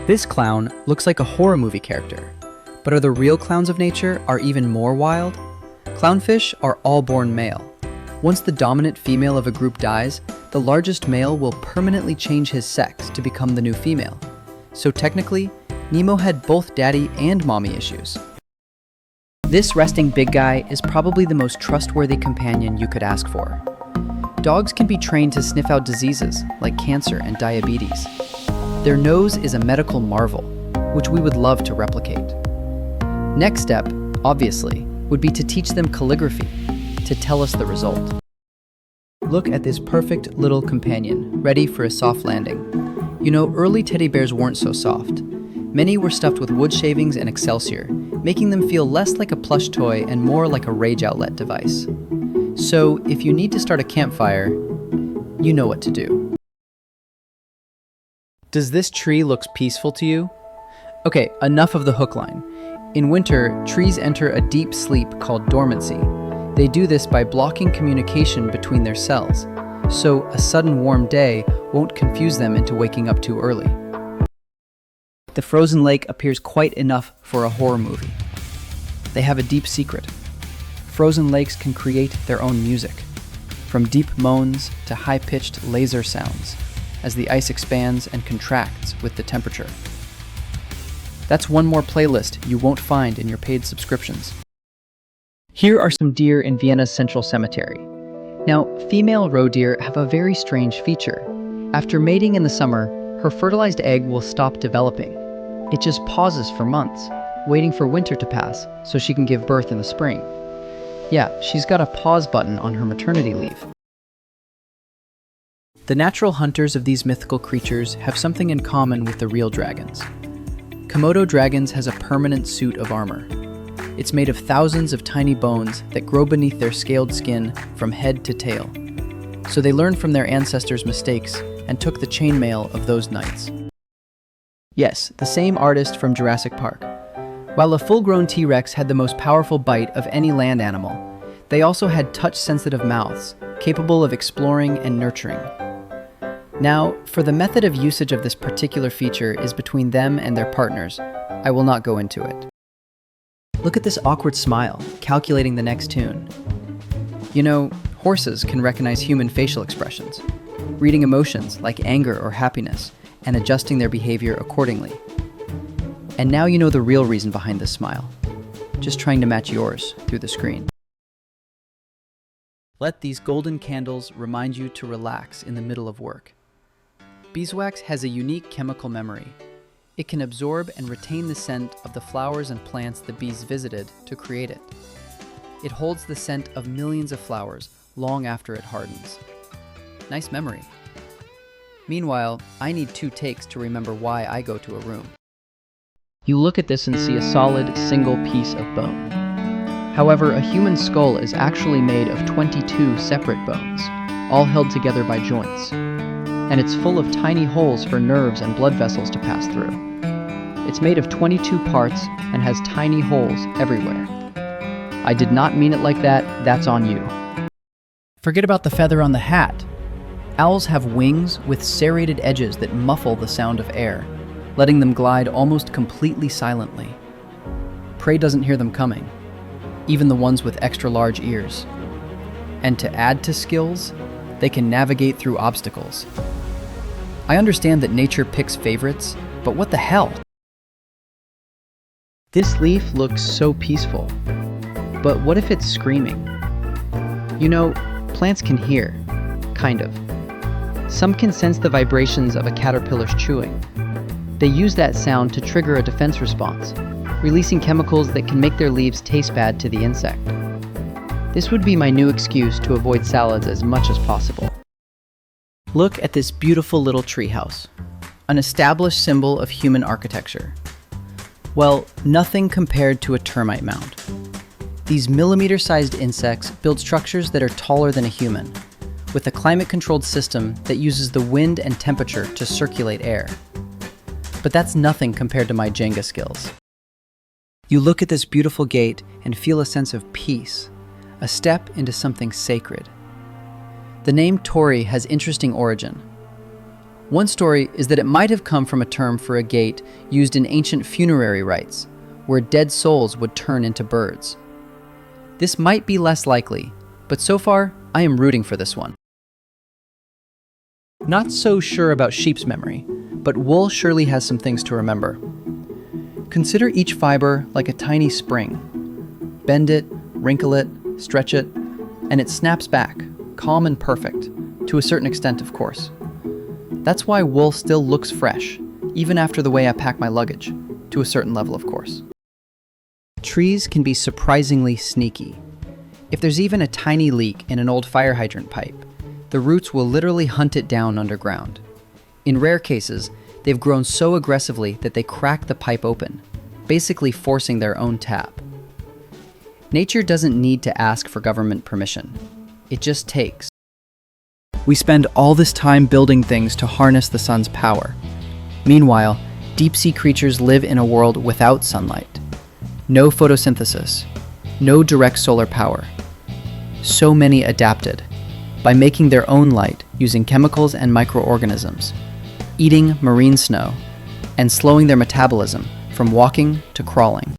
This clown looks like a horror movie character, but are the real clowns of nature are even more wild? Clownfish are all born male. Once the dominant female of a group dies, the largest male will permanently change his sex to become the new female. So technically, Nemo had both daddy and mommy issues. This resting big guy is probably the most trustworthy companion you could ask for. Dogs can be trained to sniff out diseases like cancer and diabetes. Their nose is a medical marvel, which we would love to replicate. Next step, obviously, would be to teach them calligraphy to tell us the result. Look at this perfect little companion, ready for a soft landing. You know, early teddy bears weren't so soft. Many were stuffed with wood shavings and Excelsior, making them feel less like a plush toy and more like a rage outlet device. So, if you need to start a campfire, you know what to do. Does this tree look peaceful to you? Okay, enough of the hook line. In winter, trees enter a deep sleep called dormancy. They do this by blocking communication between their cells, so a sudden warm day won't confuse them into waking up too early. The frozen lake appears quite enough for a horror movie. They have a deep secret. Frozen lakes can create their own music, from deep moans to high-pitched laser sounds, as the ice expands and contracts with the temperature. That's one more playlist you won't find in your paid subscriptions. Here are some deer in Vienna's central cemetery. Now, female roe deer have a very strange feature. After mating in the summer, her fertilized egg will stop developing. It just pauses for months, waiting for winter to pass so she can give birth in the spring. Yeah, she's got a pause button on her maternity leave. The natural hunters of these mythical creatures have something in common with the real dragons. Komodo dragons has a permanent suit of armor. It's made of thousands of tiny bones that grow beneath their scaled skin from head to tail. So they learned from their ancestors' mistakes and took the chainmail of those knights. Yes, the same artist from Jurassic Park. While a full-grown T-Rex had the most powerful bite of any land animal, they also had touch-sensitive mouths, capable of exploring and nurturing. Now, for the method of usage of this particular feature is between them and their partners. I will not go into it. Look at this awkward smile, calculating the next tune. You know, horses can recognize human facial expressions, reading emotions like anger or happiness, and adjusting their behavior accordingly. And now you know the real reason behind this smile, just trying to match yours through the screen. Let these golden candles remind you to relax in the middle of work. Beeswax has a unique chemical memory. It can absorb and retain the scent of the flowers and plants the bees visited to create it. It holds the scent of millions of flowers long after it hardens. Nice memory. Meanwhile, I need 2 takes to remember why I go to a room. You look at this and see a solid, single piece of bone. However, a human skull is actually made of 22 separate bones, all held together by joints. And it's full of tiny holes for nerves and blood vessels to pass through. It's made of 22 parts and has tiny holes everywhere. I did not mean it like that, that's on you. Forget about the feather on the hat. Owls have wings with serrated edges that muffle the sound of air, letting them glide almost completely silently. Prey doesn't hear them coming, even the ones with extra large ears. And to add to skills, they can navigate through obstacles. I understand that nature picks favorites, but what the hell? This leaf looks so peaceful, but what if it's screaming? You know, plants can hear, kind of. Some can sense the vibrations of a caterpillar's chewing. They use that sound to trigger a defense response, releasing chemicals that can make their leaves taste bad to the insect. This would be my new excuse to avoid salads as much as possible. Look at this beautiful little treehouse, an established symbol of human architecture. Well, nothing compared to a termite mound. These millimeter-sized insects build structures that are taller than a human, with a climate-controlled system that uses the wind and temperature to circulate air. But that's nothing compared to my Jenga skills. You look at this beautiful gate and feel a sense of peace, a step into something sacred. The name Torii has interesting origin. One story is that it might have come from a term for a gate used in ancient funerary rites, where dead souls would turn into birds. This might be less likely, but so far, I am rooting for this one. Not so sure about sheep's memory, but wool surely has some things to remember. Consider each fiber like a tiny spring. Bend it, wrinkle it, stretch it, and it snaps back, calm and perfect, to a certain extent, of course. That's why wool still looks fresh, even after the way I pack my luggage, to a certain level, of course. Trees can be surprisingly sneaky. If there's even a tiny leak in an old fire hydrant pipe, the roots will literally hunt it down underground. In rare cases, they've grown so aggressively that they crack the pipe open, basically forcing their own tap. Nature doesn't need to ask for government permission. It just takes. We spend all this time building things to harness the sun's power. Meanwhile, deep-sea creatures live in a world without sunlight. No photosynthesis, no direct solar power. So many adapted by making their own light using chemicals and microorganisms, eating marine snow, and slowing their metabolism from walking to crawling.